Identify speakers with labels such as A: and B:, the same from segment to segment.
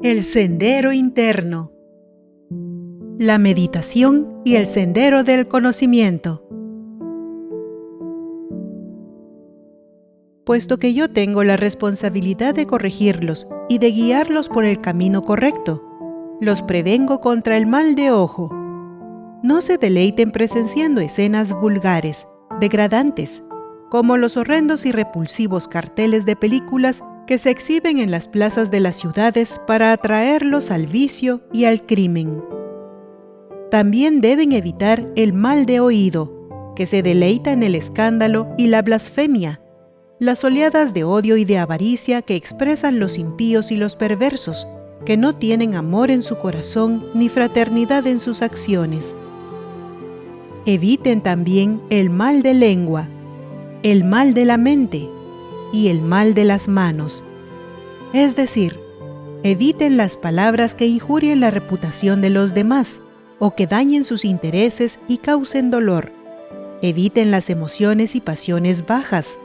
A: El sendero interno. La meditación y el sendero del conocimiento. Puesto que yo tengo la responsabilidad de corregirlos y de guiarlos por el camino correcto, los prevengo contra el mal de ojo. No se deleiten presenciando escenas vulgares, degradantes, como los horrendos y repulsivos carteles de películas que se exhiben en las plazas de las ciudades para atraerlos al vicio y al crimen. También deben evitar el mal de oído, que se deleita en el escándalo y la blasfemia, las oleadas de odio y de avaricia que expresan los impíos y los perversos, que no tienen amor en su corazón ni fraternidad en sus acciones. Eviten también el mal de lengua, el mal de la mente y el mal de las manos. Es decir, eviten las palabras que injurien la reputación de los demás o que dañen sus intereses y causen dolor. Eviten las emociones y pasiones bajas.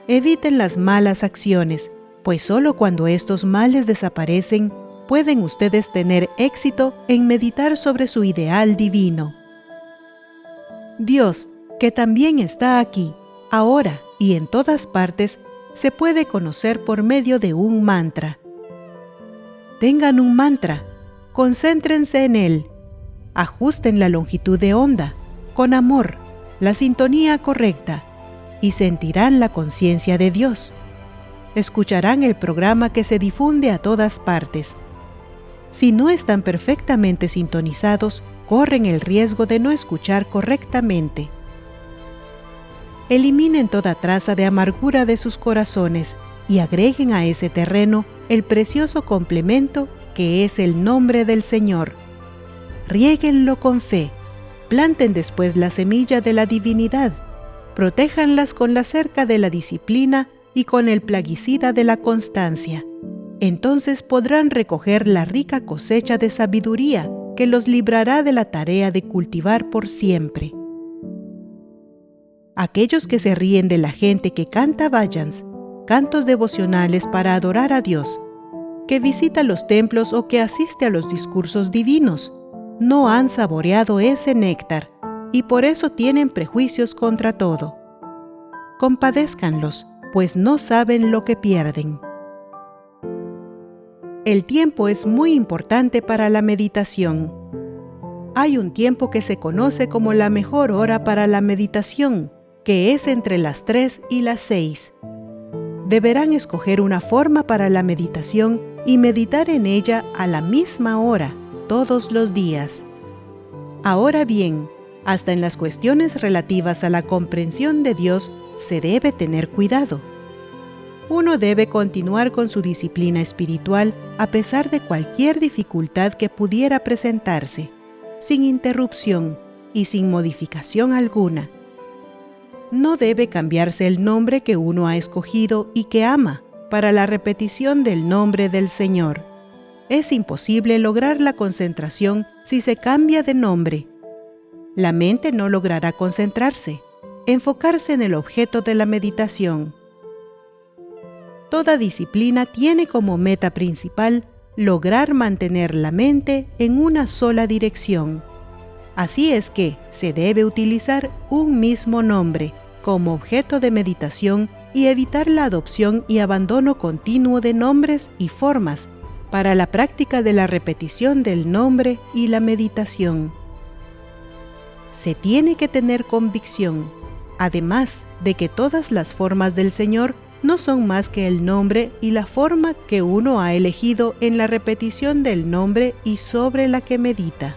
A: Eviten las malas acciones, pues solo cuando estos males desaparecen, pueden ustedes tener éxito en meditar sobre su ideal divino. Dios, que también está aquí, ahora y en todas partes, se puede conocer por medio de un mantra. Tengan un mantra, concéntrense en él, ajusten la longitud de onda, con amor, la sintonía correcta, y sentirán la conciencia de Dios. Escucharán el programa que se difunde a todas partes. Si no están perfectamente sintonizados, corren el riesgo de no escuchar correctamente. Eliminen toda traza de amargura de sus corazones y agreguen a ese terreno el precioso complemento que es el nombre del Señor. Riéguenlo con fe, planten después la semilla de la divinidad, protéjanlas con la cerca de la disciplina y con el plaguicida de la constancia. Entonces podrán recoger la rica cosecha de sabiduría que los librará de la tarea de cultivar por siempre. Aquellos que se ríen de la gente que canta vajans, cantos devocionales para adorar a Dios, que visita los templos o que asiste a los discursos divinos, no han saboreado ese néctar y por eso tienen prejuicios contra todo. Compadézcanlos, pues no saben lo que pierden. El tiempo es muy importante para la meditación. Hay un tiempo que se conoce como la mejor hora para la meditación, que es entre las 3 y las 6. Deberán escoger una forma para la meditación y meditar en ella a la misma hora, todos los días. Ahora bien, hasta en las cuestiones relativas a la comprensión de Dios se debe tener cuidado. Uno debe continuar con su disciplina espiritual a pesar de cualquier dificultad que pudiera presentarse, sin interrupción y sin modificación alguna. No debe cambiarse el nombre que uno ha escogido y que ama para la repetición del nombre del Señor. Es imposible lograr la concentración si se cambia de nombre. La mente no logrará concentrarse, enfocarse en el objeto de la meditación. Toda disciplina tiene como meta principal lograr mantener la mente en una sola dirección. Así es que se debe utilizar un mismo nombre como objeto de meditación y evitar la adopción y abandono continuo de nombres y formas para la práctica de la repetición del nombre y la meditación. Se tiene que tener convicción, además de que todas las formas del Señor no son más que el nombre y la forma que uno ha elegido en la repetición del nombre y sobre la que medita.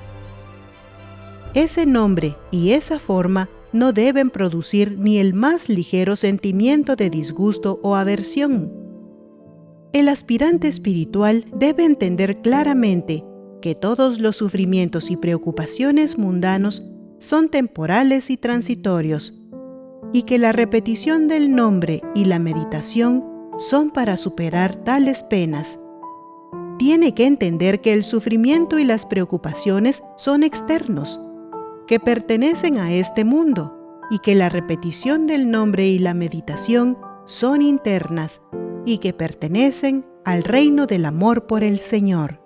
A: Ese nombre y esa forma no deben producir ni el más ligero sentimiento de disgusto o aversión. El aspirante espiritual debe entender claramente que todos los sufrimientos y preocupaciones mundanos son temporales y transitorios, y que la repetición del nombre y la meditación son para superar tales penas. Tiene que entender que el sufrimiento y las preocupaciones son externos, que pertenecen a este mundo, y que la repetición del nombre y la meditación son internas y que pertenecen al reino del amor por el Señor.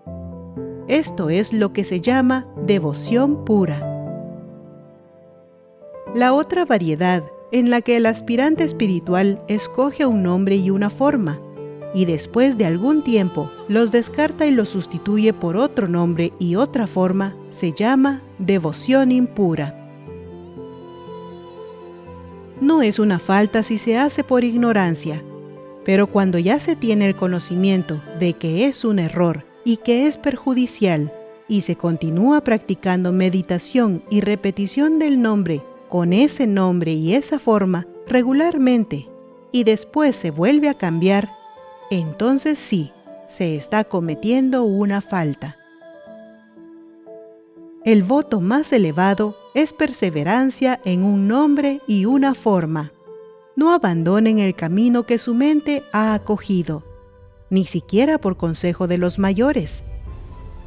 A: Esto es lo que se llama devoción pura. La otra variedad, en la que el aspirante espiritual escoge un nombre y una forma, y después de algún tiempo los descarta y los sustituye por otro nombre y otra forma, se llama devoción impura. No es una falta si se hace por ignorancia, pero cuando ya se tiene el conocimiento de que es un error y que es perjudicial, y se continúa practicando meditación y repetición del nombre con ese nombre y esa forma regularmente, y después se vuelve a cambiar, entonces sí, se está cometiendo una falta. El voto más elevado es perseverancia en un nombre y una forma. No abandonen el camino que su mente ha acogido, ni siquiera por consejo de los mayores.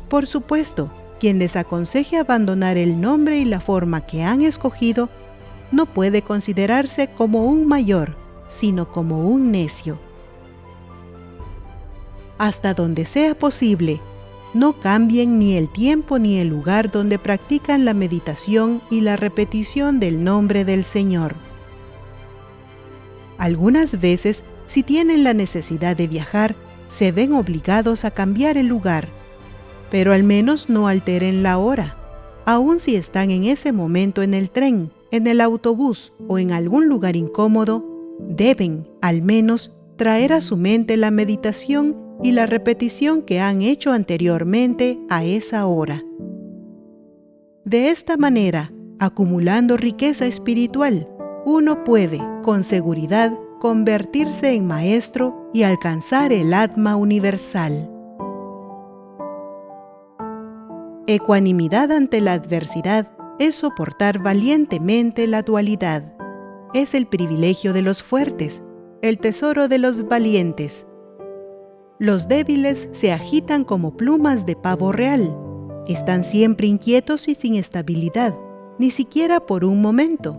A: Por supuesto, quien les aconseje abandonar el nombre y la forma que han escogido no puede considerarse como un mayor, sino como un necio. Hasta donde sea posible, no cambien ni el tiempo ni el lugar donde practican la meditación y la repetición del nombre del Señor. Algunas veces, si tienen la necesidad de viajar, se ven obligados a cambiar el lugar, pero al menos no alteren la hora, aun si están en ese momento en el tren, en el autobús o en algún lugar incómodo, deben, al menos, traer a su mente la meditación y la repetición que han hecho anteriormente a esa hora. De esta manera, acumulando riqueza espiritual, uno puede, con seguridad, convertirse en maestro y alcanzar el Atma universal. Ecuanimidad ante la adversidad es soportar valientemente la dualidad. Es el privilegio de los fuertes, el tesoro de los valientes. Los débiles se agitan como plumas de pavo real. Están siempre inquietos y sin estabilidad, ni siquiera por un momento.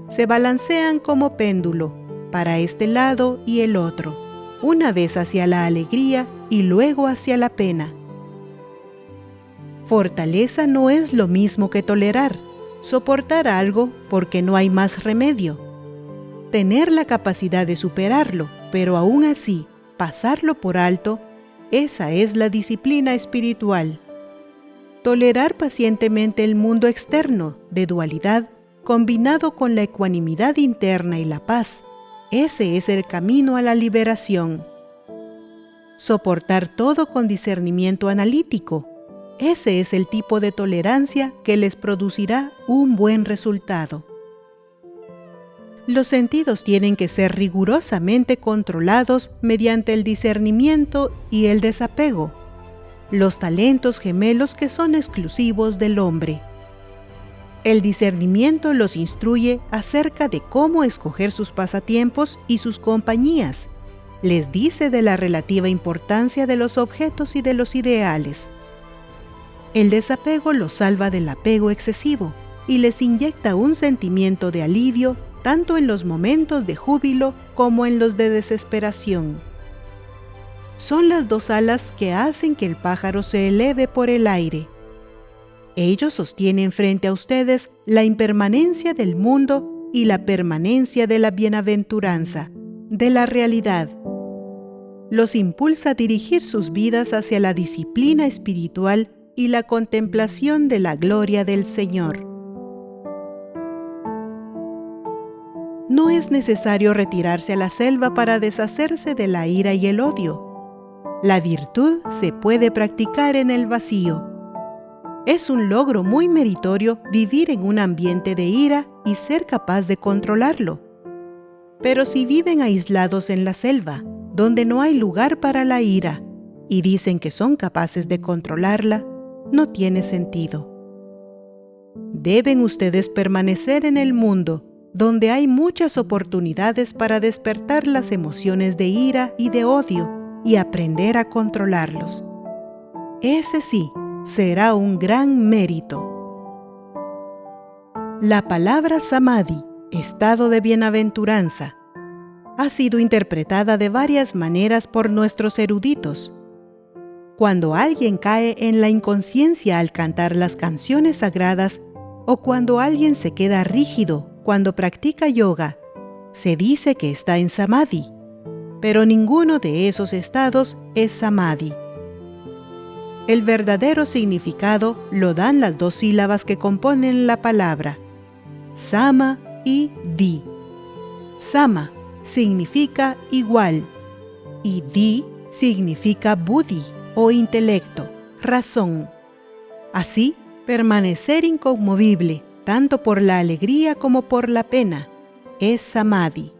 A: Se balancean como péndulo, para este lado y el otro, una vez hacia la alegría y luego hacia la pena. Fortaleza no es lo mismo que tolerar, soportar algo porque no hay más remedio. Tener la capacidad de superarlo, pero aún así pasarlo por alto, esa es la disciplina espiritual. Tolerar pacientemente el mundo externo de dualidad, combinado con la ecuanimidad interna y la paz, ese es el camino a la liberación. Soportar todo con discernimiento analítico, ese es el tipo de tolerancia que les producirá un buen resultado. Los sentidos tienen que ser rigurosamente controlados mediante el discernimiento y el desapego, los talentos gemelos que son exclusivos del hombre. El discernimiento los instruye acerca de cómo escoger sus pasatiempos y sus compañías. Les dice de la relativa importancia de los objetos y de los ideales. El desapego los salva del apego excesivo y les inyecta un sentimiento de alivio tanto en los momentos de júbilo como en los de desesperación. Son las dos alas que hacen que el pájaro se eleve por el aire. Ellos sostienen frente a ustedes la impermanencia del mundo y la permanencia de la bienaventuranza, de la realidad. Los impulsa a dirigir sus vidas hacia la disciplina espiritual y la contemplación de la gloria del Señor. No es necesario retirarse a la selva para deshacerse de la ira y el odio. La virtud se puede practicar en el vacío. Es un logro muy meritorio vivir en un ambiente de ira y ser capaz de controlarlo. Pero si viven aislados en la selva, donde no hay lugar para la ira, y dicen que son capaces de controlarla, no tiene sentido. Deben ustedes permanecer en el mundo, donde hay muchas oportunidades para despertar las emociones de ira y de odio y aprender a controlarlos. Ese sí, será un gran mérito. La palabra samadhi, estado de bienaventuranza, ha sido interpretada de varias maneras por nuestros eruditos. Cuando alguien cae en la inconsciencia al cantar las canciones sagradas o cuando alguien se queda rígido cuando practica yoga, se dice que está en samadhi, pero ninguno de esos estados es samadhi. El verdadero significado lo dan las dos sílabas que componen la palabra, sama y di. Sama significa igual y di significa buddhi o intelecto, razón. Así, permanecer inconmovible, tanto por la alegría como por la pena, es samadhi.